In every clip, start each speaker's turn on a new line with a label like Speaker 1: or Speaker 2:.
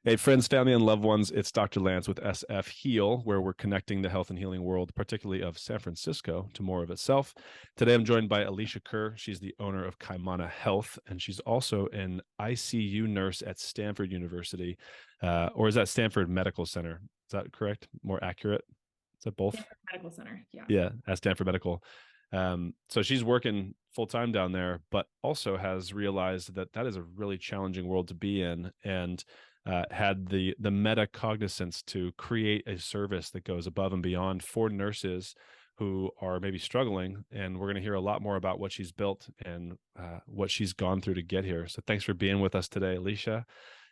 Speaker 1: Hey, friends, family, and loved ones, it's Dr. Lance with SF Heal, where we're connecting the health and healing world, particularly of San Francisco, to more of itself. Today, I'm joined by Alisha Kerr. She's the owner of Kaimana Health, and she's also an ICU nurse at Stanford University, or is that Stanford Medical Center? Is that correct? More accurate? Is that both?
Speaker 2: Stanford Medical Center, yeah.
Speaker 1: Yeah, at Stanford Medical. So she's working full time down there, but also has realized that that is a really challenging world to be in, and had the metacognizance to create a service that goes above and beyond for nurses who are maybe struggling. And we're going to hear a lot more about what she's built and what she's gone through to get here. So thanks for being with us today, Alisha.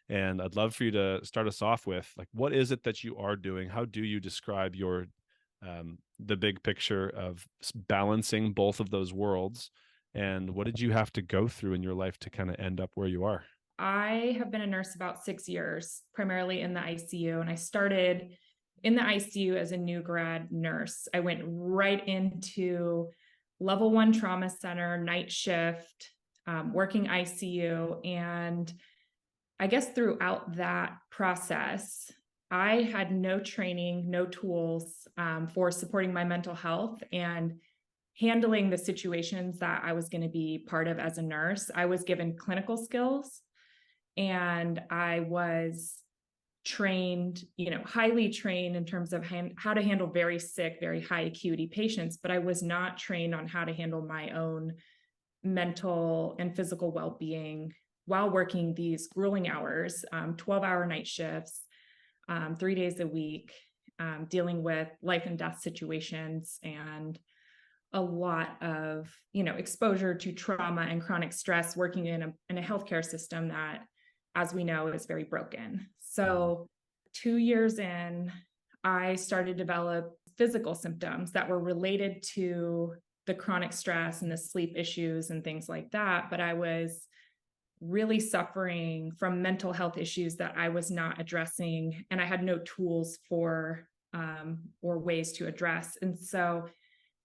Speaker 1: And I'd love for you to start us off with, like, what is it that you are doing? How do you describe your the big picture of balancing both of those worlds? And what did you have to go through in your life to kind of end up where you are?
Speaker 2: I have been a nurse about 6 years, primarily in the ICU. And I started in the ICU as a new grad nurse. I went right into level 1 trauma center, night shift, working ICU. And I guess throughout that process, I had no training, no tools for supporting my mental health and handling the situations that I was going to be part of as a nurse. I was given clinical skills and I was trained, highly trained in terms of how to handle very sick, very high acuity patients, but I was not trained on how to handle my own mental and physical well-being while working these grueling hours, 12-hour night shifts, 3 days a week, dealing with life and death situations and a lot of, exposure to trauma and chronic stress, working in a healthcare system that, as we know, is very broken. So 2 years in, I started to develop physical symptoms that were related to the chronic stress and the sleep issues and things like that. But I was really suffering from mental health issues that I was not addressing, and I had no tools for or ways to address. And so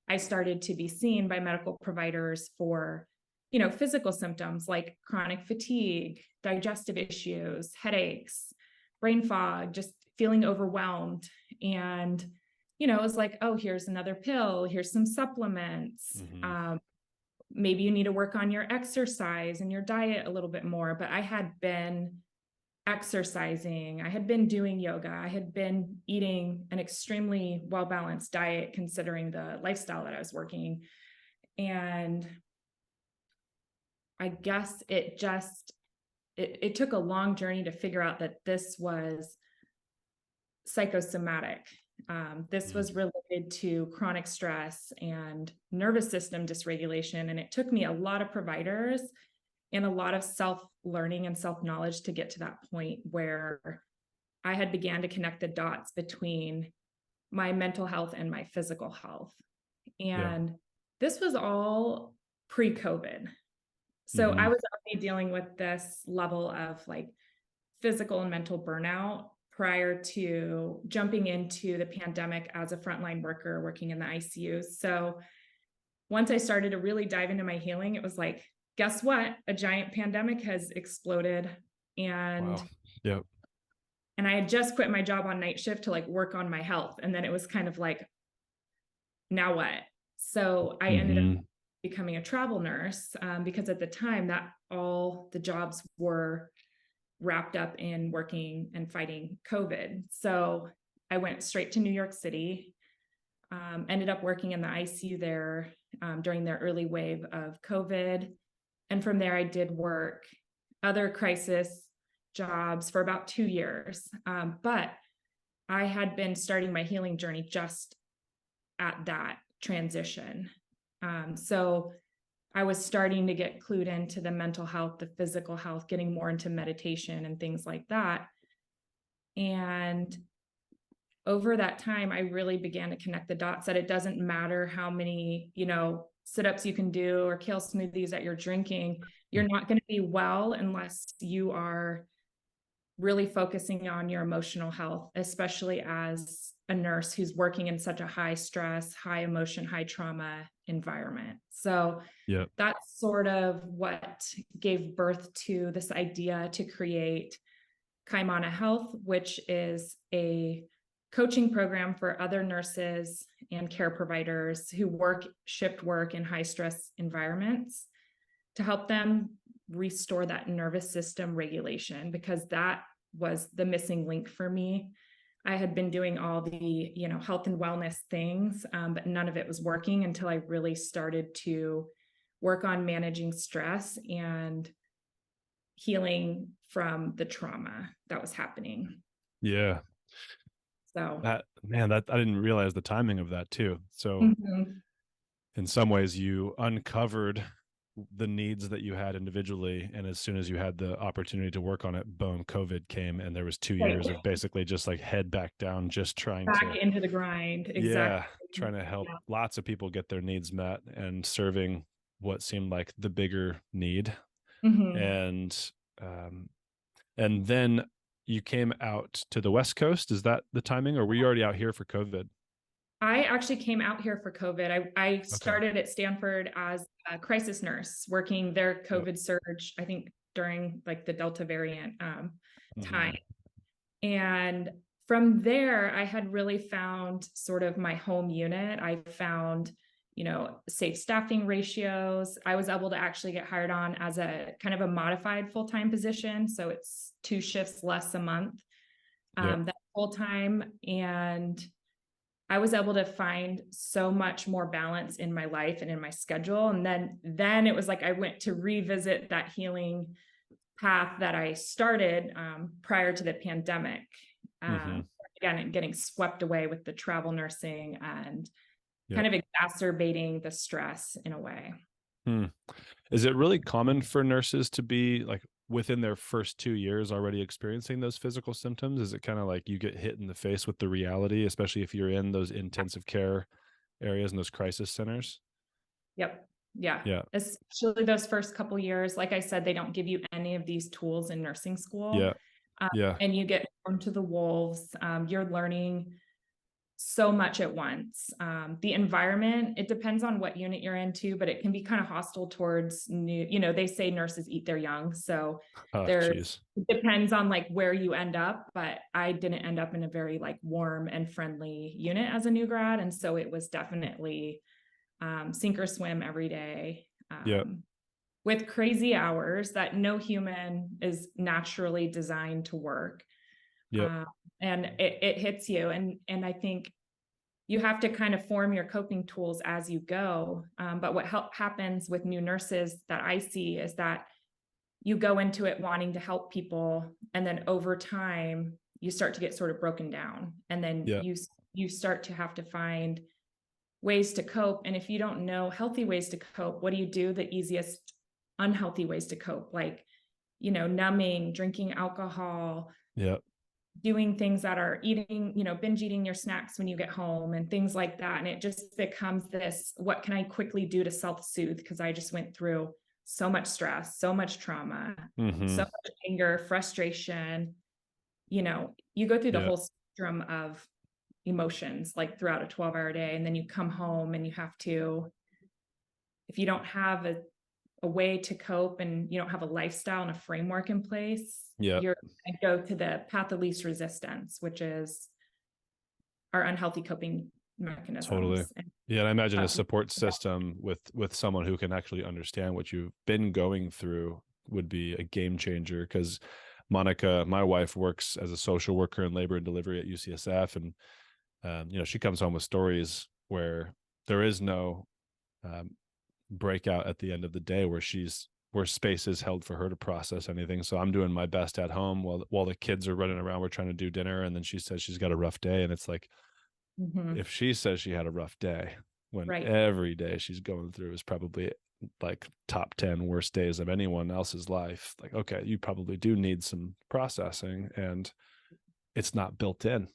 Speaker 2: I started to be seen by medical providers for, physical symptoms like chronic fatigue, digestive issues, headaches, brain fog, just feeling overwhelmed. And, it was like, oh, here's another pill, here's some supplements. Maybe you need to work on your exercise and your diet a little bit more. But I had been exercising, I had been doing yoga, I had been eating an extremely well-balanced diet considering the lifestyle that I was working. And I guess it took a long journey to figure out that this was psychosomatic. This was related to chronic stress and nervous system dysregulation. And it took me a lot of providers and a lot of self-learning and self-knowledge to get to that point where I had began to connect the dots between my mental health and my physical health. And this was all pre-COVID. So I was already dealing with this level of like physical and mental burnout prior to jumping into the pandemic as a frontline worker working in the ICU. So once I started to really dive into my healing, it was like, guess what? A giant pandemic has exploded. And and I had just quit my job on night shift to like work on my health. And then it was kind of like, now what? So I ended up becoming a travel nurse because at the time that all the jobs were wrapped up in working and fighting COVID. So I went straight to New York City, ended up working in the ICU there during their early wave of COVID. And from there, I did work other crisis jobs for about 2 years. But I had been starting my healing journey just at that transition. So I was starting to get clued into the mental health, the physical health, getting more into meditation and things like that. And over that time, I really began to connect the dots that it doesn't matter how many, sit-ups you can do or kale smoothies that you're drinking. You're not going to be well unless you are really focusing on your emotional health, especially as a nurse who's working in such a high stress, high emotion, high trauma environment. So that's sort of what gave birth to this idea to create Kaimana Health, which is a coaching program for other nurses and care providers who shift work in high stress environments to help them restore that nervous system regulation, because that was the missing link for me. I had been doing all the, health and wellness things, but none of it was working until I really started to work on managing stress and healing from the trauma that was happening.
Speaker 1: Yeah.
Speaker 2: So
Speaker 1: that I didn't realize the timing of that too. So in some ways you uncovered the needs that you had individually, and as soon as you had the opportunity to work on it, boom, COVID came, and there was 2 years of basically just like head back down, just trying
Speaker 2: back
Speaker 1: to
Speaker 2: into the grind. Exactly.
Speaker 1: trying to help lots of people get their needs met and serving what seemed like the bigger need. And then you came out to the West Coast. Is that the timing, or were you already out here for COVID?
Speaker 2: I actually came out here for COVID. I started at Stanford as a crisis nurse, working their COVID surge, I think during like the Delta variant time. And from there, I had really found sort of my home unit. I found, safe staffing ratios. I was able to actually get hired on as a kind of a modified full-time position. So it's 2 shifts less a month, that full-time. And I was able to find so much more balance in my life and in my schedule. And then it was like I went to revisit that healing path that I started prior to the pandemic. Again, getting swept away with the travel nursing and kind of exacerbating the stress in a way.
Speaker 1: Is it really common for nurses to be like within their first 2 years already experiencing those physical symptoms? Is it kind of like you get hit in the face with the reality, especially if you're in those intensive care areas and those crisis centers?
Speaker 2: Yep. Yeah. Especially those first couple years. Like I said, they don't give you any of these tools in nursing school. And you get thrown to the wolves. You're learning so much at once. The environment, it depends on what unit you're into, but it can be kind of hostile towards new, they say nurses eat their young. So it depends on like where you end up, but I didn't end up in a very like warm and friendly unit as a new grad. And so it was definitely sink or swim every day, with crazy hours that no human is naturally designed to work. And it hits you. And I think you have to kind of form your coping tools as you go. But what happens with new nurses that I see is that you go into it wanting to help people. And then over time, you start to get sort of broken down. And then you start to have to find ways to cope. And if you don't know healthy ways to cope, what do you do? The easiest unhealthy ways to cope, like, numbing, drinking alcohol, doing things that are eating, binge eating your snacks when you get home and things like that. And it just becomes this, what can I quickly do to self-soothe? Because I just went through so much stress, so much trauma, so much anger, frustration. You go through the whole spectrum of emotions, like throughout a 12-hour day. And then you come home and you have to, if you don't have a way to cope and you don't have a lifestyle and a framework in place, you're going to go to the path of least resistance, which is our unhealthy coping mechanisms.
Speaker 1: Totally. And I imagine a support system with someone who can actually understand what you've been going through would be a game changer. Because Monica, my wife, works as a social worker in labor and delivery at UCSF, and she comes home with stories where there is no breakout at the end of the day where space is held for her to process anything. So I'm doing my best at home while the kids are running around. We're trying to do dinner, and then she says she's got a rough day, and it's like, if she says she had a rough day, when every day she's going through is probably like top 10 worst days of anyone else's life, like, okay, you probably do need some processing, and it's not built in.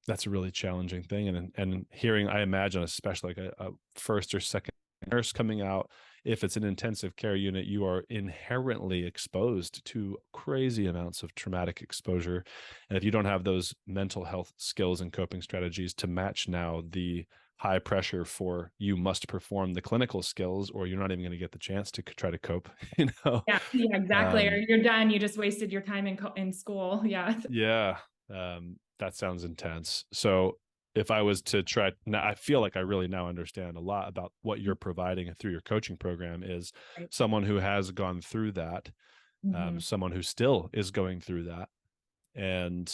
Speaker 1: That's a really challenging thing. And hearing, I imagine, especially like a first or second nurse coming out, if it's an intensive care unit, you are inherently exposed to crazy amounts of traumatic exposure. And if you don't have those mental health skills and coping strategies to match now the high pressure for you must perform the clinical skills or you're not even going to get the chance to try to cope, you know?
Speaker 2: Yeah, exactly. Or you're done. You just wasted your time in school. Yeah.
Speaker 1: Yeah. That sounds intense. So if I was to try now, I feel like I really now understand a lot about what you're providing through your coaching program is
Speaker 2: Right.
Speaker 1: someone who has gone through that,
Speaker 2: Mm-hmm.
Speaker 1: someone who still is going through that, and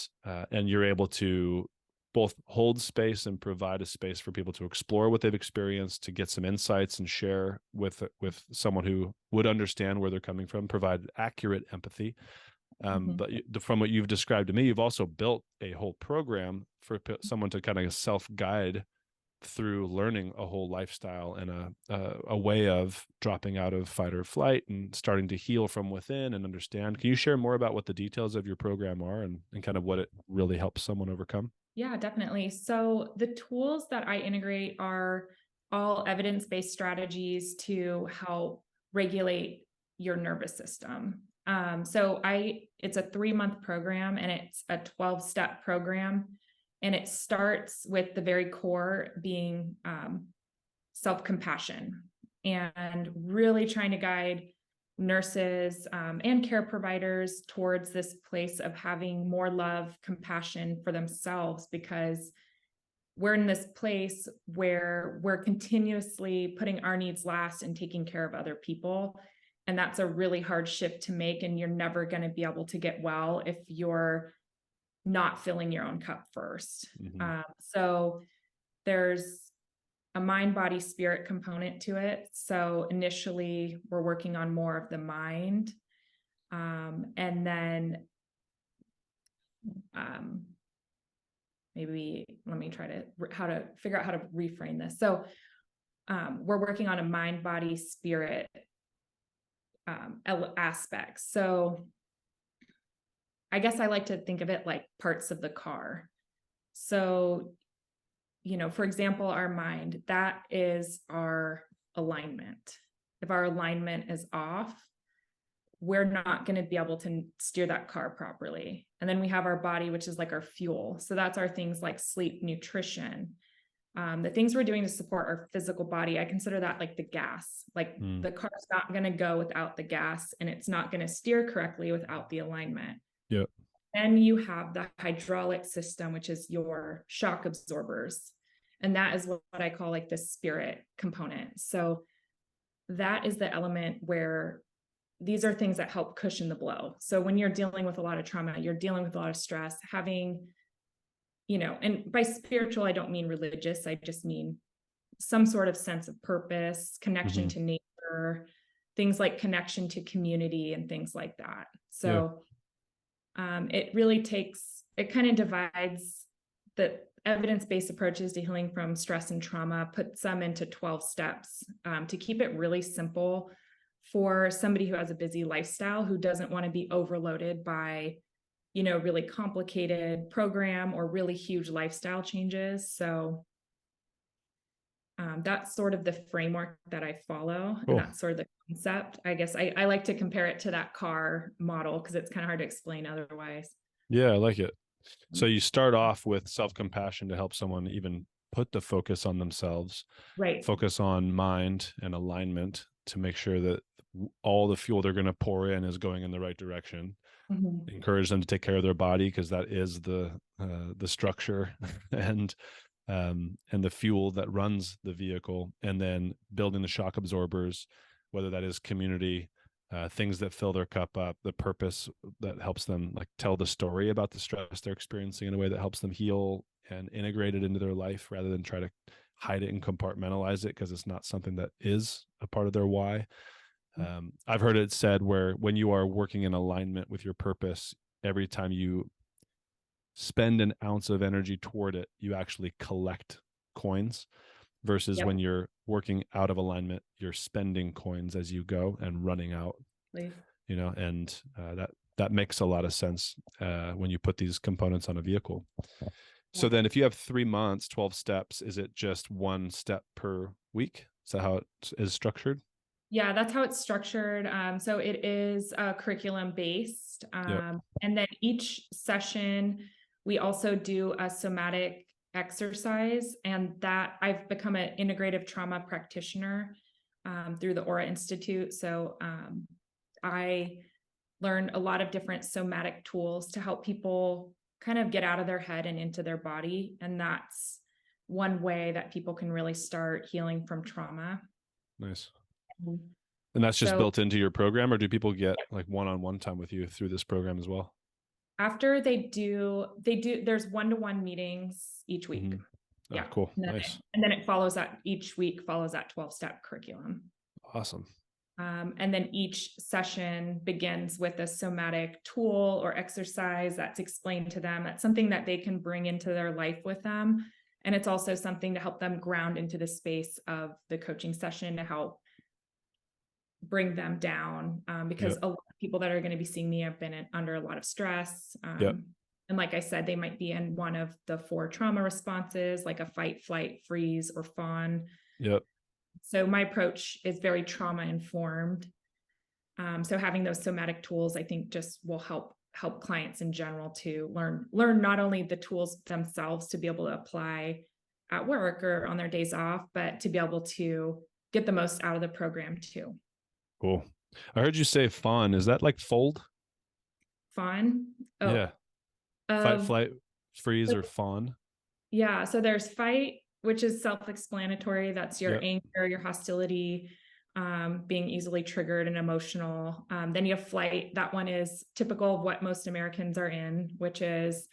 Speaker 1: you're able to both hold space and provide a space for people to explore what they've experienced, to get some insights and share with someone who would understand where they're coming from, provide accurate empathy. But from what you've described to me, you've also built a whole program for someone to kind of self-guide through learning a whole lifestyle and a way of dropping out of fight or flight and starting to heal from within and understand. Can you share more about what the details of your program are and kind of what it really helps someone overcome?
Speaker 2: Yeah, definitely. So the tools that I integrate are all evidence-based strategies to help regulate your nervous system. It's a 3-month program and it's a 12-step program. And it starts with the very core being self-compassion and really trying to guide nurses and care providers towards this place of having more love, compassion for themselves, because we're in this place where we're continuously putting our needs last and taking care of other people. And that's a really hard shift to make. And you're never going to be able to get well if you're not filling your own cup first. So there's a mind, body, spirit component to it. So initially we're working on more of the mind. And then maybe let me try to figure out how to reframe this. So we're working on a mind, body, spirit aspects. So I guess I like to think of it like parts of the car. So, for example, our mind, that is our alignment. If our alignment is off, we're not going to be able to steer that car properly. And then we have our body, which is like our fuel. So that's our things like sleep, nutrition, the things we're doing to support our physical body. I consider that like the gas. Like the car's not going to go without the gas, and it's not going to steer correctly without the alignment.
Speaker 1: Yeah.
Speaker 2: Then you have the hydraulic system, which is your shock absorbers. And that is what I call like the spirit component. So that is the element where these are things that help cushion the blow. So when you're dealing with a lot of trauma, you're dealing with a lot of stress, having, and by spiritual, I don't mean religious. I just mean some sort of sense of purpose, connection to nature, things like connection to community and things like that. So it kind of divides the evidence-based approaches to healing from stress and trauma, puts them into 12 steps to keep it really simple for somebody who has a busy lifestyle, who doesn't want to be overloaded by, really complicated program or really huge lifestyle changes. So that's sort of the framework that I follow.
Speaker 1: Cool.
Speaker 2: And that's sort of the concept. I guess I like to compare it to that car model because it's kind of hard to explain otherwise.
Speaker 1: Yeah, I like it. So you start off with self-compassion to help someone even put the focus on themselves,
Speaker 2: right?
Speaker 1: Focus on mind and alignment to make sure that all the fuel they're going to pour in is going in the right direction. Encourage them to take care of their body, because that is the structure and the fuel that runs the vehicle, and then building the shock absorbers, whether that is community, things that fill their cup up, the purpose that helps them like tell the story about the stress they're experiencing in a way that helps them heal and integrate it into their life rather than try to hide it and compartmentalize it because it's not something that is a part of their why. I've heard it said where when you are working in alignment with your purpose, every time you spend an ounce of energy toward it, you actually collect coins, versus when you're working out of alignment, you're spending coins as you go and running out. And that makes a lot of sense when you put these components on a vehicle. So then if you have 3 months, 12 steps, is it just one step per week? Is that how it is structured?
Speaker 2: Yeah, that's how it's structured. So it is curriculum based. And then each session, we also do a somatic exercise, and that I've become an integrative trauma practitioner through the Aura Institute. So I learned a lot of different somatic tools to help people kind of get out of their head and into their body. And that's one way that people can really start healing from trauma.
Speaker 1: Nice. And that's just
Speaker 2: So
Speaker 1: built into your program, or do people get like one-on-one time with you through this program as well?
Speaker 2: after there's one-to-one meetings each week.
Speaker 1: Mm-hmm. Oh,
Speaker 2: Yeah.
Speaker 1: cool. Nice.
Speaker 2: And then it follows that each week follows that 12-step curriculum.
Speaker 1: Awesome.
Speaker 2: And then each session begins with a somatic tool or exercise that's explained to them. That's something that they can bring into their life with them. And it's also something to help them ground into the space of the coaching session to help bring them down. Because a lot of people that are going to be seeing me have been under a lot of stress. And like I said, they might be in one of the 4 trauma responses, like a fight, flight, freeze, or fawn.
Speaker 1: Yep.
Speaker 2: So my approach is very trauma informed. So having those somatic tools, I think, just will help clients in general to learn not only the tools themselves to be able to apply at work or on their days off, but to be able to get the most out of the program too.
Speaker 1: Cool. I heard you say fawn. Is that like fold?
Speaker 2: Fawn? Oh,
Speaker 1: Yeah. Fight, flight, freeze, or fawn?
Speaker 2: Yeah. So there's fight, which is self-explanatory. That's your anger, your hostility, being easily triggered and emotional. Then you have flight. That one is typical of what most Americans are in, which is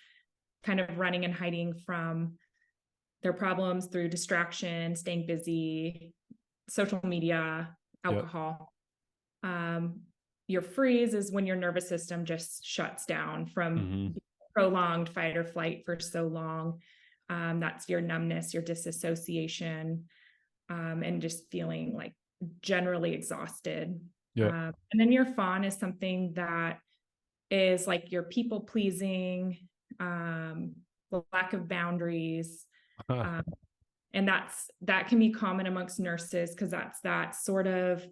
Speaker 2: kind of running and hiding from their problems through distraction, staying busy, social media, alcohol. Your freeze is when your nervous system just shuts down from prolonged fight or flight for so long. That's your numbness, your disassociation, and just feeling like generally exhausted. And then your fawn is something that is like your people pleasing, the lack of boundaries. And that can be common amongst nurses, because that's that sort of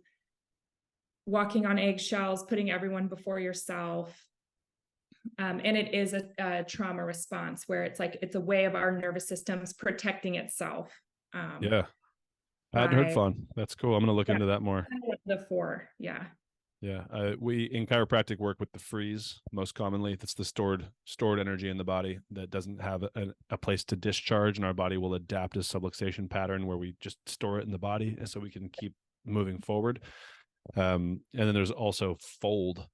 Speaker 2: walking on eggshells, putting everyone before yourself. And it is a trauma response where it's a way of our nervous systems protecting itself.
Speaker 1: I hadn't heard fawn. That's cool. I'm going to look into that more.
Speaker 2: The 4. Yeah.
Speaker 1: We in chiropractic work with the freeze most commonly. That's the stored energy in the body that doesn't have a place to discharge, and our body will adapt a subluxation pattern where we just store it in the body, and so we can keep moving forward. And then there's also fold,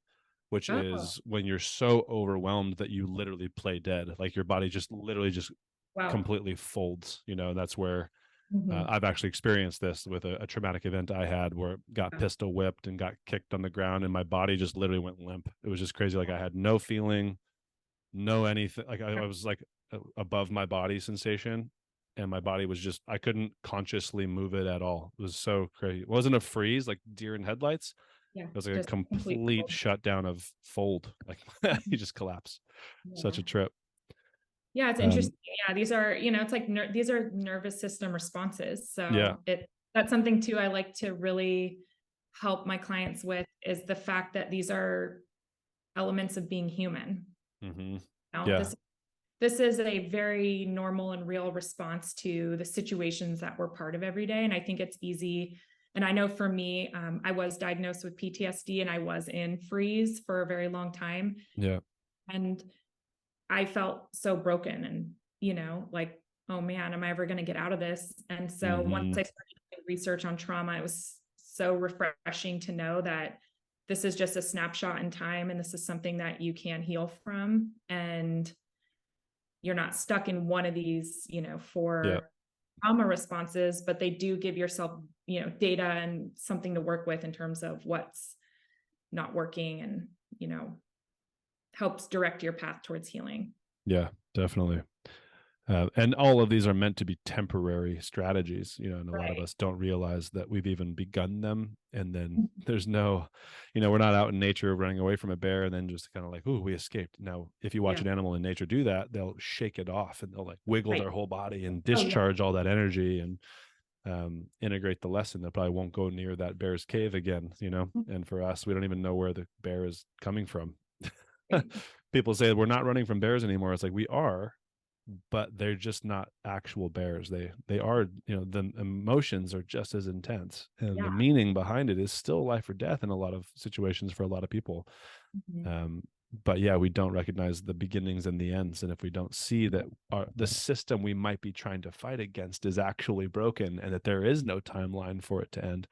Speaker 1: which is when you're so overwhelmed that you literally play dead. Like your body just literally completely folds, and that's where I've actually experienced this with a traumatic event I had where it got pistol whipped and got kicked on the ground, and my body just literally went limp. It was just crazy. Like I had no feeling, no anything. Like I was like above my body sensation, and my body was just, I couldn't consciously move it at all. It was so crazy. It wasn't a freeze like deer in headlights. It was like a complete shutdown of fold. Like you just collapse. Such a trip.
Speaker 2: Yeah, it's interesting. These are, it's like these are nervous system responses. So that's something too I like to really help my clients with, is the fact that these are elements of being human. This is a very normal and real response to the situations that we're part of every day. And I think it's easy. And I know for me, I was diagnosed with PTSD, and I was in freeze for a very long time. And I felt so broken and, like, oh man, am I ever going to get out of this? And so once I started doing research on trauma, it was so refreshing to know that this is just a snapshot in time, and this is something that you can heal from. And you're not stuck in one of these, 4 trauma responses, but they do give yourself, data and something to work with in terms of what's not working, and, helps direct your path towards healing.
Speaker 1: Yeah, definitely. And all of these are meant to be temporary strategies, and a lot of us don't realize that we've even begun them. And then there's no, we're not out in nature running away from a bear and then just kind of like, oh, we escaped. Now, if you watch an animal in nature do that, they'll shake it off and they'll like wiggle their whole body and discharge all that energy and integrate the lesson. They probably won't go near that bear's cave again, And for us, we don't even know where the bear is coming from. People say we're not running from bears anymore. It's like we are, but they're just not actual bears. They are, the emotions are just as intense, and
Speaker 2: Yeah.
Speaker 1: the meaning behind it is still life or death in a lot of situations for a lot of people.
Speaker 2: Mhm.
Speaker 1: But yeah, we don't recognize the beginnings and the ends, and if we don't see that the system we might be trying to fight against is actually broken, and that there is no timeline for it to end,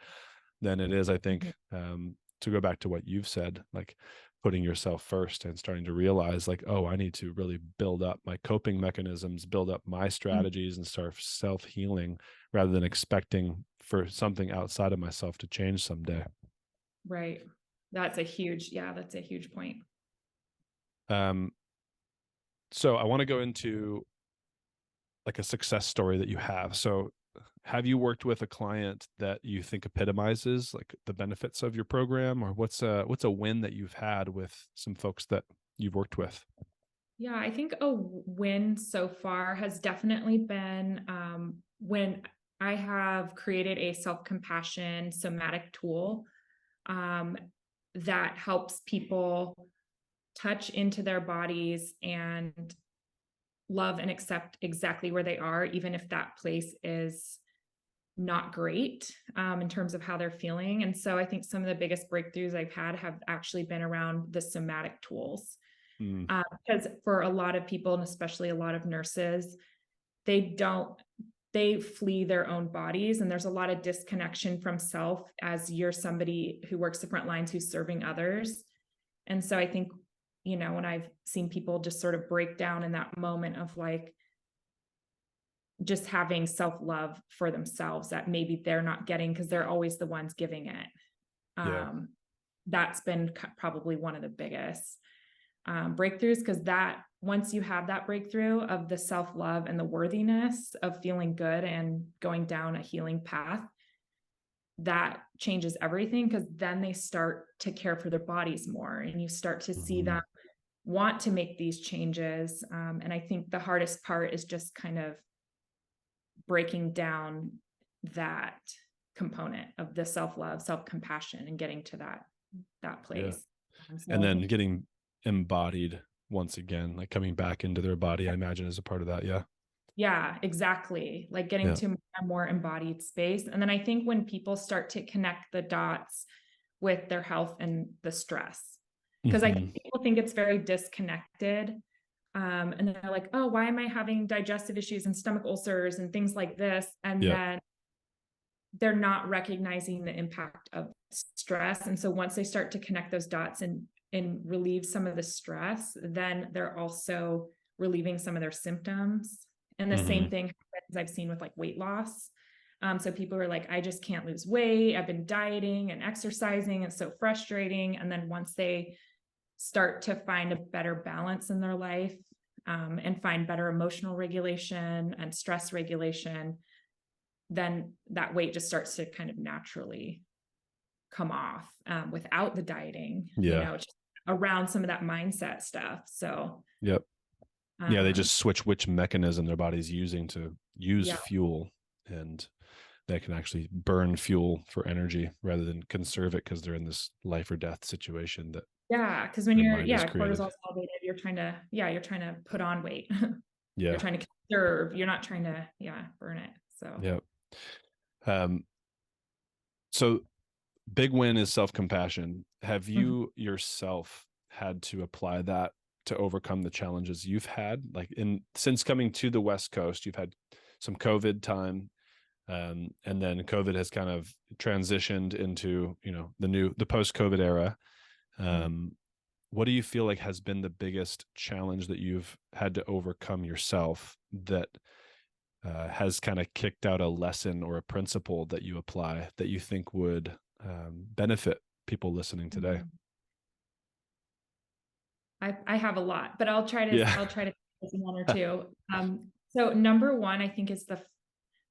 Speaker 1: then it is, I think, to go back to what you've said, like putting yourself first and starting to realize, like, oh, I need to really build up my coping mechanisms, build up my strategies, and start self-healing rather than expecting for something outside of myself to change someday.
Speaker 2: Right. That's a huge point.
Speaker 1: Um, so I want to go into like a success story that you have. So have you worked with a client that you think epitomizes like the benefits of your program, or what's a win that you've had with some folks that you've worked with?
Speaker 2: Yeah, I think a win so far has definitely been when I have created a self-compassion somatic tool um, that helps people touch into their bodies and love and accept exactly where they are, even if that place is not great in terms of how they're feeling. And so I think some of the biggest breakthroughs I've had have actually been around the somatic tools.
Speaker 1: Mm,
Speaker 2: Because for a lot of people, and especially a lot of nurses, they flee their own bodies, and there's a lot of disconnection from self as you're somebody who works the front lines, who's serving others. And so I think, when I've seen people just sort of break down in that moment of like just having self-love for themselves that maybe they're not getting because they're always the ones giving it.
Speaker 1: yeah.
Speaker 2: That's been probably one of the biggest breakthroughs, because that once you have that breakthrough of the self-love and the worthiness of feeling good and going down a healing path, that changes everything, because then they start to care for their bodies more, and you start to see them want to make these changes. And I think the hardest part is just kind of breaking down that component of the self-love, self-compassion, and getting to that
Speaker 1: Yeah.
Speaker 2: place. So
Speaker 1: And
Speaker 2: I
Speaker 1: then
Speaker 2: think,
Speaker 1: getting embodied once again, like coming back into their body, I imagine, is a part of that. Yeah.
Speaker 2: yeah, exactly. Like getting
Speaker 1: Yeah.
Speaker 2: to a more embodied space. And then I think when people start to connect the dots with their health and the stress, because I think people think it's very disconnected. And they're like, oh, why am I having digestive issues and stomach ulcers and things like this? And
Speaker 1: Yeah.
Speaker 2: then they're not recognizing the impact of stress. And so once they start to connect those dots and relieve some of the stress, then they're also relieving some of their symptoms. And the same thing happens I've seen with like weight loss. So people are like, I just can't lose weight. I've been dieting and exercising. It's so frustrating. And then once they start to find a better balance in their life, and find better emotional regulation and stress regulation, then that weight just starts to kind of naturally come off without the dieting,
Speaker 1: Yeah.
Speaker 2: just around some of that mindset stuff. So,
Speaker 1: Yep. Yeah. They
Speaker 2: um,
Speaker 1: just switch which mechanism their body's using to use
Speaker 2: yeah,
Speaker 1: fuel, and they can actually burn fuel for energy rather than conserve it because they're in this life or death situation that
Speaker 2: yeah. Because when
Speaker 1: their
Speaker 2: you're,
Speaker 1: mind has created.
Speaker 2: cortisol's elevated, you're trying to put on weight. You're
Speaker 1: Yeah.
Speaker 2: trying to conserve. You're not trying to, burn it. So,
Speaker 1: Yeah. Um, so big win is self-compassion. Have
Speaker 2: mhm.
Speaker 1: you yourself had to apply that to overcome the challenges you've had? Like since coming to the West Coast, you've had some COVID time, and then COVID has kind of transitioned into the post-COVID era. What do you feel like has been the biggest challenge that you've had to overcome yourself that has kind of kicked out a lesson or a principle that you apply that you think would benefit people listening today?
Speaker 2: I have a lot, but I'll try
Speaker 1: Yeah.
Speaker 2: to one or two. So number one, I think, is the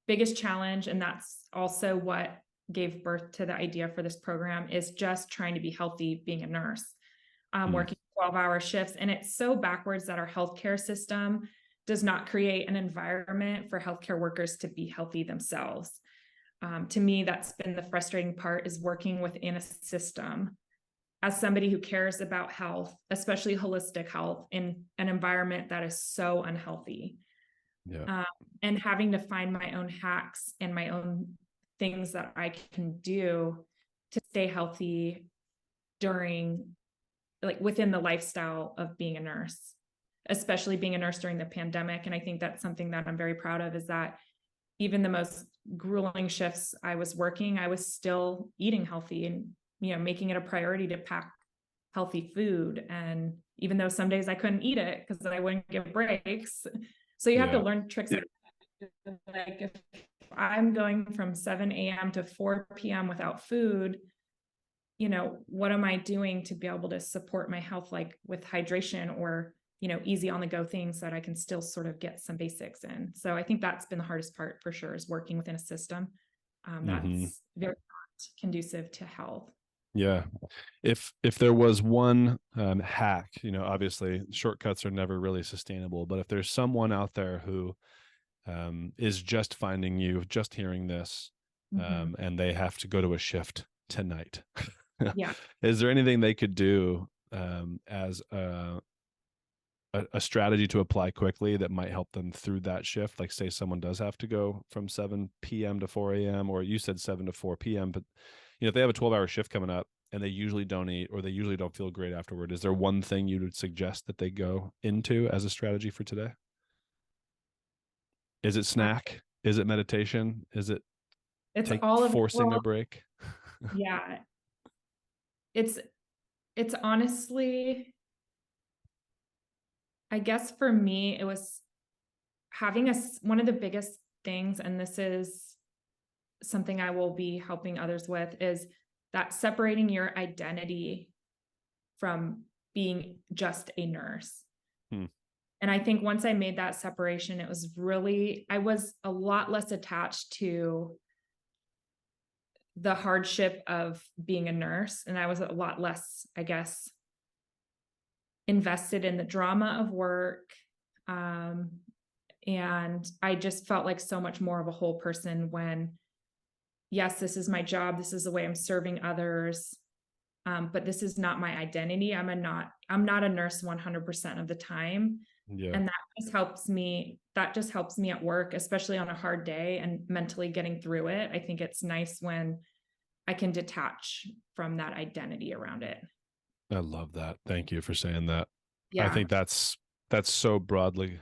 Speaker 2: biggest challenge, and that's also what gave birth to the idea for this program, is just trying to be healthy being a nurse, working 12-hour shifts. And it's so backwards that our healthcare system does not create an environment for healthcare workers to be healthy themselves. To me, that's been the frustrating part, is working within a system as somebody who cares about health, especially holistic health, in an environment that is so unhealthy.
Speaker 1: Yeah.
Speaker 2: um, and having to find my own hacks and my own things that I can do to stay healthy during, like, within the lifestyle of being a nurse, especially being a nurse during the pandemic. And I think that's something that I'm very proud of, is that even the most grueling shifts I was working, I was still eating healthy and, making it a priority to pack healthy food. And even though some days I couldn't eat it because I wouldn't get breaks. So you have to
Speaker 1: Yeah.
Speaker 2: learn tricks like if I'm going from 7 a.m. to 4 p.m. without food, what am I doing to be able to support my health, like with hydration or, easy on the go things that I can still sort of get some basics in. So I think that's been the hardest part for sure, is working within a system
Speaker 1: Mm-hmm.
Speaker 2: that's very not conducive to health.
Speaker 1: Yeah. If there was one hack, obviously shortcuts are never really sustainable, but if there's someone out there who is just finding you, just hearing this,
Speaker 2: Mm-hmm.
Speaker 1: and they have to go to a shift tonight,
Speaker 2: Yeah.
Speaker 1: is there anything they could do as a strategy to apply quickly that might help them through that shift? Like, say someone does have to go from 7 p.m. to 4 a.m., or you said 7 to 4 p.m., but if they have a 12-hour shift coming up and they usually don't eat or they usually don't feel great afterward, is there one thing you would suggest that they go into as a strategy for today? Is it snack? Is it meditation? Is it
Speaker 2: It's all of,
Speaker 1: forcing
Speaker 2: well,
Speaker 1: a break?
Speaker 2: yeah, it's honestly, I guess for me, it was having one of the biggest things, and this is something I will be helping others with, is that separating your identity from being just a nurse.
Speaker 1: Hmm.
Speaker 2: And I think once I made that separation, I was a lot less attached to the hardship of being a nurse. And I was a lot less, I guess, invested in the drama of work. And I just felt like so much more of a whole person when, yes, this is my job, this is the way I'm serving others, but this is not my identity. I'm not a nurse 100% of the time.
Speaker 1: Yeah.
Speaker 2: And that just helps me at work, especially on a hard day and mentally getting through it. I think it's nice when I can detach from that identity around it.
Speaker 1: I love that. Thank you for saying that. I
Speaker 2: Yeah.
Speaker 1: think that's so broadly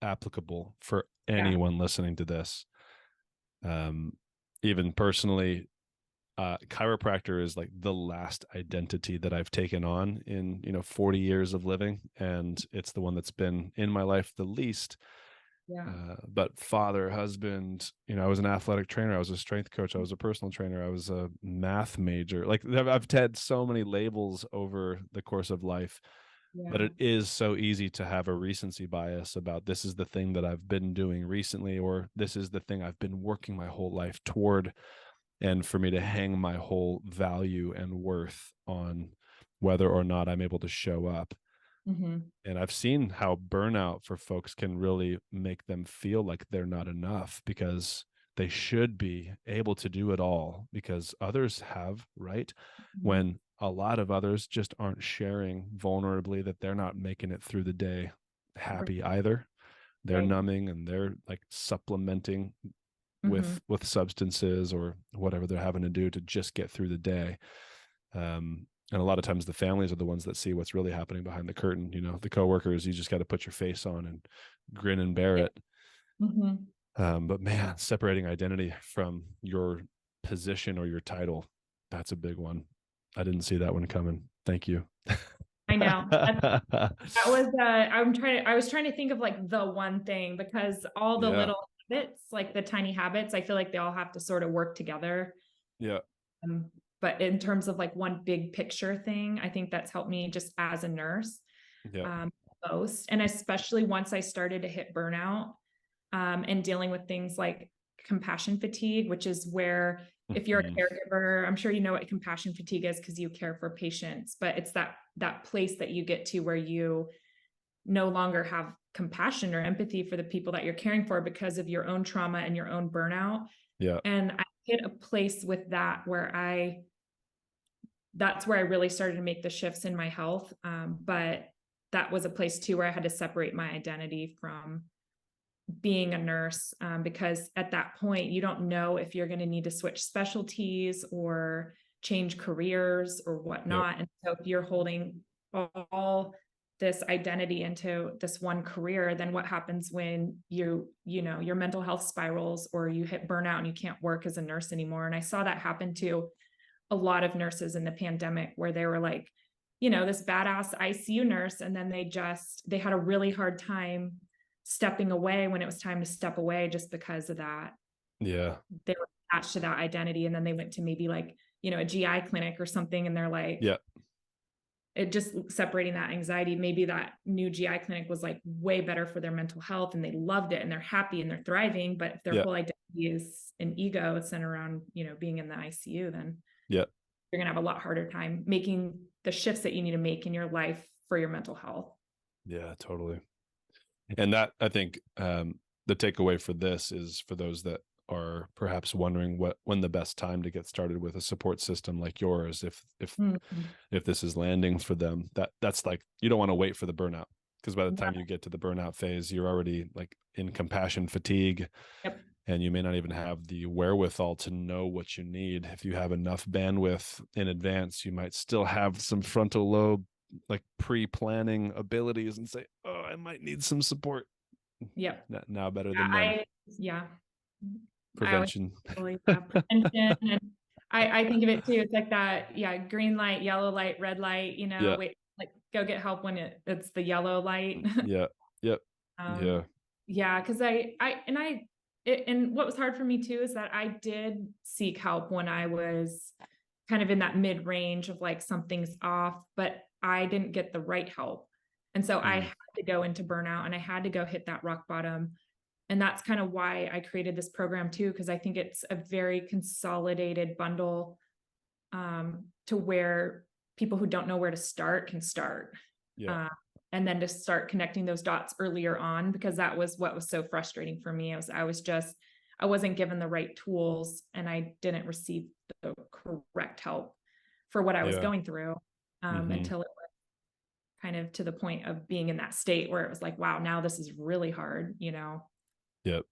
Speaker 1: applicable for
Speaker 2: Yeah.
Speaker 1: anyone listening to this. Um, Even personally, chiropractor is like the last identity that I've taken on in 40 years of living, and it's the one that's been in my life the least.
Speaker 2: Yeah.
Speaker 1: But father, husband, I was an athletic trainer, I was a strength coach, I was a personal trainer, I was a math major. Like, I've had so many labels over the course of life. But
Speaker 2: Yeah.
Speaker 1: it is so easy to have a recency bias about, this is the thing that I've been doing recently, or this is the thing I've been working my whole life toward. And for me to hang my whole value and worth on whether or not I'm able to show up.
Speaker 2: Mm-hmm.
Speaker 1: And I've seen how burnout for folks can really make them feel like they're not enough, because they should be able to do it all because others have, right?
Speaker 2: Mm-hmm.
Speaker 1: When a lot of others just aren't sharing vulnerably that they're not making it through the day happy either. They're
Speaker 2: Right.
Speaker 1: numbing and they're like supplementing
Speaker 2: Mm-hmm.
Speaker 1: with substances or whatever they're having to do to just get through the day. And a lot of times the families are the ones that see what's really happening behind the curtain. The coworkers, you just got to put your face on and grin and bear it.
Speaker 2: Mm-hmm.
Speaker 1: But man, separating identity from your position or your title, that's a big one. I didn't see that one coming. Thank you.
Speaker 2: I know. That was I was trying to think of like the one thing, because all the
Speaker 1: Yeah.
Speaker 2: little habits, like the tiny habits, I feel like they all have to sort of work together.
Speaker 1: Yeah.
Speaker 2: Um, but in terms of like one big picture thing, I think that's helped me just as a nurse,
Speaker 1: Yeah.
Speaker 2: um, most. And especially once I started to hit burnout, and dealing with things like compassion fatigue, which is where, if you're a
Speaker 1: Mhm.
Speaker 2: caregiver, I'm sure you know what compassion fatigue is because you care for patients, but it's that place that you get to where you no longer have compassion or empathy for the people that you're caring for because of your own trauma and your own burnout.
Speaker 1: Yeah.
Speaker 2: And I hit a place with that where that's where I really started to make the shifts in my health. But that was a place too where I had to separate my identity from being a nurse, because at that point, you don't know if you're going to need to switch specialties or change careers or
Speaker 1: Yep.
Speaker 2: whatnot. And so if you're holding all this identity into this one career, then what happens when your mental health spirals or you hit burnout and you can't work as a nurse anymore? And I saw that happen to a lot of nurses in the pandemic, where they were like, this badass ICU nurse, and then they had a really hard time stepping away when it was time to step away, just because of that.
Speaker 1: Yeah.
Speaker 2: They were attached to that identity. And then they went to maybe like, a GI clinic or something. And they're like,
Speaker 1: Yeah.
Speaker 2: it just separating that anxiety. Maybe that new GI clinic was like way better for their mental health and they loved it and they're happy and they're thriving. But if their
Speaker 1: Yeah.
Speaker 2: whole identity is an ego centered around, being in the ICU, then
Speaker 1: Yeah.
Speaker 2: you're going to have a lot harder time making the shifts that you need to make in your life for your mental health.
Speaker 1: Yeah, totally. And that, I think, the takeaway for this is for those that are perhaps wondering when the best time to get started with a support system like yours, if this is landing for them, that's like, you don't want to wait for the burnout, because by the time you get to the burnout phase, you're already like in compassion fatigue.
Speaker 2: Yep.
Speaker 1: And you may not even have the wherewithal to know what you need. If you have enough bandwidth in advance, you might still have some frontal lobe, like pre-planning abilities, and say, oh, I might need some support.
Speaker 2: Yep.
Speaker 1: Now better than then. Prevention.
Speaker 2: Prevention. And I think of it too. It's like that. Yeah. Green light, yellow light, red light,
Speaker 1: Yeah.
Speaker 2: wait, like go get help when it's the yellow light.
Speaker 1: Yeah. Yep. Yeah.
Speaker 2: Yeah. Cause and what was hard for me too, is that I did seek help when I was kind of in that mid range of like, something's off, but I didn't get the right help. And so I had to go into burnout and I had to go hit that rock bottom. And that's kind of why I created this program too, because I think it's a very consolidated bundle, to where people who don't know where to start can start.
Speaker 1: Yeah.
Speaker 2: And then to start connecting those dots earlier on, because that was what was so frustrating for me. I wasn't given the right tools and I didn't receive the correct help for what I was going through, until it was kind of to the point of being in that state where it was like, wow, now this is really hard,
Speaker 1: Yep.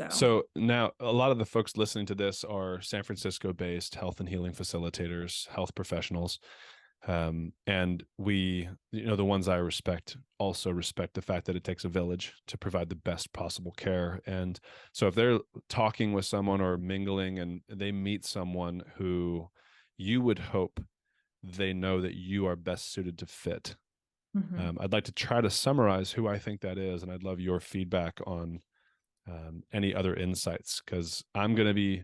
Speaker 2: So
Speaker 1: now a lot of the folks listening to this are San Francisco based health and healing facilitators, health professionals. And we, the ones I respect also respect the fact that it takes a village to provide the best possible care. And so if they're talking with someone or mingling and they meet someone who you would hope they know that you are best suited to fit, I'd like to try to summarize who I think that is. And I'd love your feedback on any other insights, because I'm going to be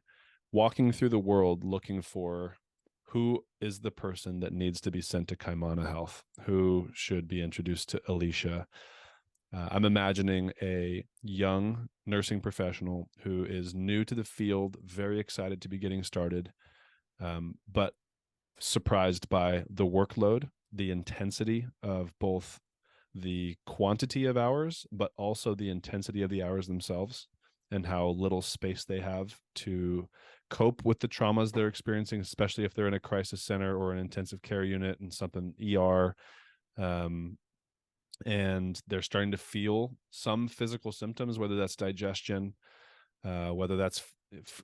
Speaker 1: walking through the world looking for who is the person that needs to be sent to Kaimana Health, who should be introduced to Alisha. I'm imagining a young nursing professional who is new to the field, very excited to be getting started, but surprised by the workload, the intensity of both the quantity of hours, but also the intensity of the hours themselves, and how little space they have to cope with the traumas they're experiencing, especially if they're in a crisis center or an intensive care unit and something ER. And they're starting to feel some physical symptoms, whether that's digestion, whether that's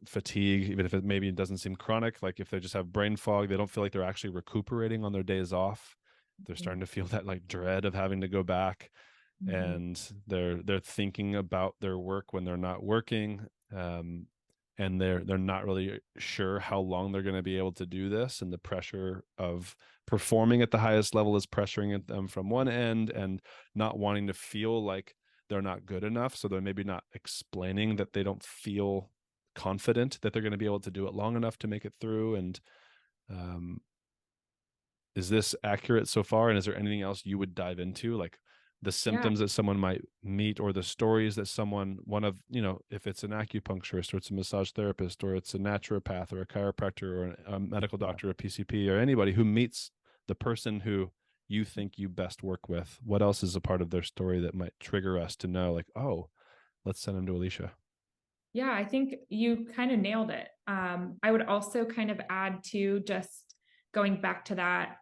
Speaker 1: fatigue, even if it doesn't seem chronic, like if they just have brain fog, they don't feel like they're actually recuperating on their days off. They're starting to feel that like dread of having to go back, and they're thinking about their work when they're not working, and they're not really sure how long they're going to be able to do this, and the pressure of performing at the highest level is pressuring at them from one end, and not wanting to feel like they're not good enough, so they're maybe not explaining that they don't feel confident that they're going to be able to do it long enough to make it through. And is this accurate so far? And is there anything else you would dive into, like the symptoms that someone might meet, or the stories that if it's an acupuncturist or it's a massage therapist or it's a naturopath or a chiropractor or a medical doctor, a PCP, or anybody who meets the person who you think you best work with, what else is a part of their story that might trigger us to know, like, oh, let's send them to Alisha?
Speaker 2: Yeah, I think you kind of nailed it. I would also kind of add to, just going back to that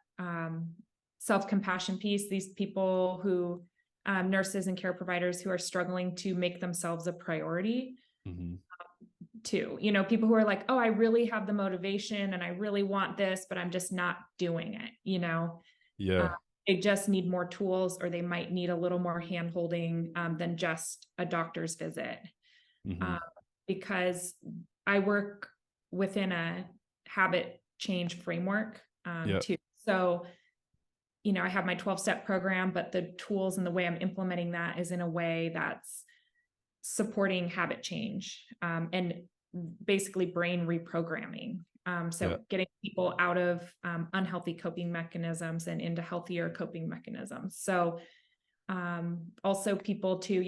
Speaker 2: self-compassion piece, these people who nurses and care providers who are struggling to make themselves a priority.
Speaker 1: Mm-hmm.
Speaker 2: Too, you know, people who are like, oh, I really have the motivation and I really want this, but I'm just not doing it, you know.
Speaker 1: Yeah.
Speaker 2: They just need more tools, or they might need a little more hand holding than just a doctor's visit.
Speaker 1: Mm-hmm.
Speaker 2: Because I work within a habit change framework
Speaker 1: Yeah.
Speaker 2: too. So, you know, I have my 12-step program, but the tools and the way I'm implementing that is in a way that's supporting habit change and basically brain reprogramming. So getting people out of unhealthy coping mechanisms and into healthier coping mechanisms. So also people too,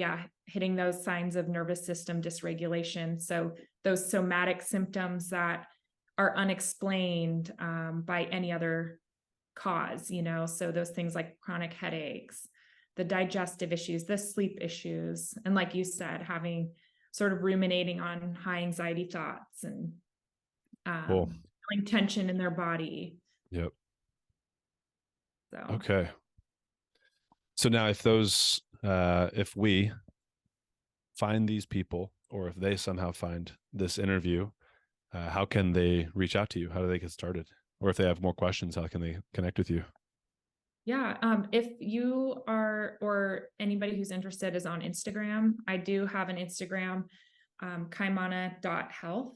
Speaker 2: hitting those signs of nervous system dysregulation. So those somatic symptoms that are unexplained by any other cause, you know, so those things like chronic headaches, the digestive issues, the sleep issues, and like you said, having sort of ruminating on high anxiety thoughts and
Speaker 1: Cool.
Speaker 2: feeling tension in their body.
Speaker 1: Yep.
Speaker 2: So
Speaker 1: Okay. So now if we find these people, or if they somehow find this interview, how can they reach out to you? How do they get started? Or if they have more questions, how can they connect with you?
Speaker 2: If you are, or anybody who's interested is on Instagram, I do have an Instagram, kaimana.health.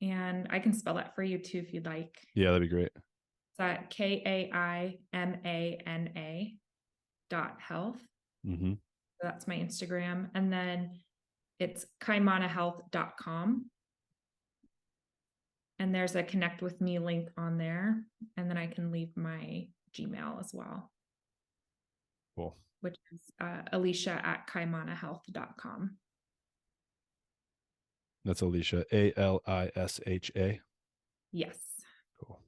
Speaker 2: And I can spell that for you too, if you'd like.
Speaker 1: Yeah, that'd be great.
Speaker 2: It's at KAIMANA.health.
Speaker 1: Mm-hmm.
Speaker 2: So that's my Instagram. And then it's kaimanahealth.com. And there's a connect with me link on there. And then I can leave my Gmail as well.
Speaker 1: Cool.
Speaker 2: Which is Alisha@kaimanahealth.com.
Speaker 1: That's Alisha, Alisha.
Speaker 2: Yes.
Speaker 1: Cool.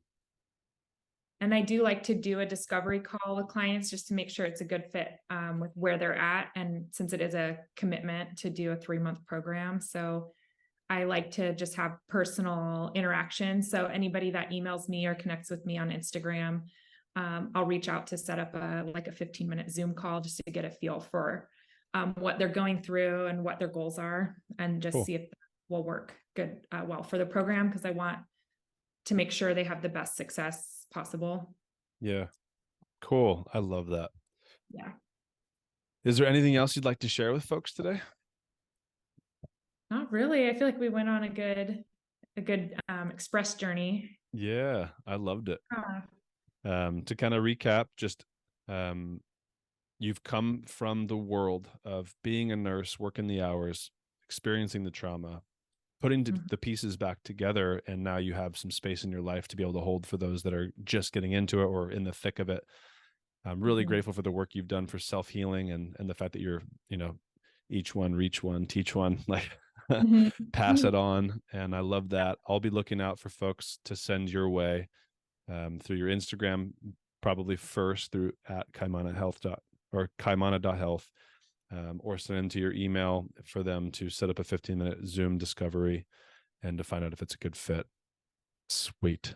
Speaker 2: And I do like to do a discovery call with clients just to make sure it's a good fit with where they're at. And since it is a commitment to do a 3-month program, so I like to just have personal interaction. So anybody that emails me or connects with me on Instagram, I'll reach out to set up a 15-minute Zoom call just to get a feel for what they're going through and what their goals are, and just see if that will work good, well for the program, because I want to make sure they have the best success possible.
Speaker 1: Yeah. Cool. I love that.
Speaker 2: Yeah.
Speaker 1: Is there anything else you'd like to share with folks today?
Speaker 2: Not really. I feel like we went on a good express journey.
Speaker 1: Yeah, I loved it. To kind of recap, just you've come from the world of being a nurse, working the hours, experiencing the trauma, putting the pieces back together, and now you have some space in your life to be able to hold for those that are just getting into it or in the thick of it. I'm really grateful for the work you've done for self-healing and the fact that you're, each one, reach one, teach one, like pass it on. And I love that. I'll be looking out for folks to send your way through your Instagram, probably first through at kaimana.health, or send into your email for them to set up a 15-minute Zoom discovery and to find out if it's a good fit. Sweet.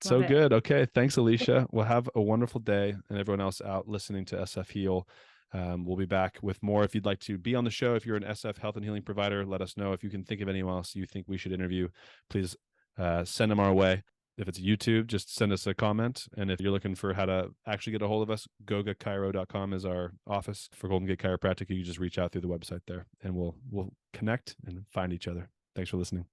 Speaker 1: So good. Okay. Thanks, Alisha. We'll have a wonderful day, and everyone else out listening to SF Heal. We'll be back with more. If you'd like to be on the show, if you're an SF health and healing provider, let us know. If you can think of anyone else you think we should interview, please send them our way. If it's YouTube, just send us a comment. And if you're looking for how to actually get a hold of us, gogachiro.com is our office for Golden Gate Chiropractic. You can just reach out through the website there, and we'll connect and find each other. Thanks for listening.